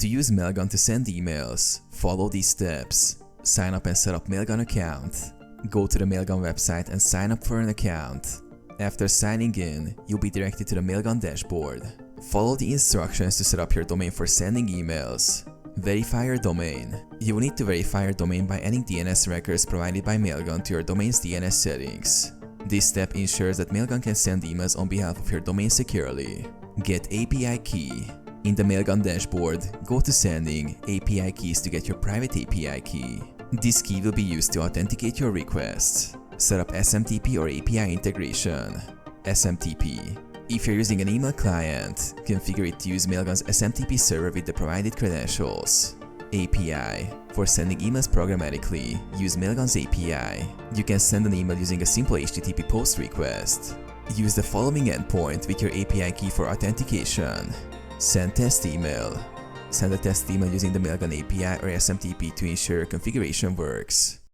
To use Mailgun to send emails, follow these steps. Sign up and set up Mailgun account. Go to the Mailgun website and sign up for an account. After signing in, you'll be directed to the Mailgun dashboard. Follow the instructions to set up your domain for sending emails. Verify your domain. You will need to verify your domain by adding DNS records provided by Mailgun to your domain's DNS settings. This step ensures that Mailgun can send emails on behalf of your domain securely. Get API key. In the Mailgun dashboard, go to Sending, API keys to get your private API key. This key will be used to authenticate your requests. Set up SMTP or API integration. SMTP. If you're using an email client, configure it to use Mailgun's SMTP server with the provided credentials. API. For sending emails programmatically, use Mailgun's API. You can send an email using a simple HTTP post request. Use the following endpoint with your API key for authentication. Send test email. Send a test email using the Mailgun API or SMTP to ensure your configuration works.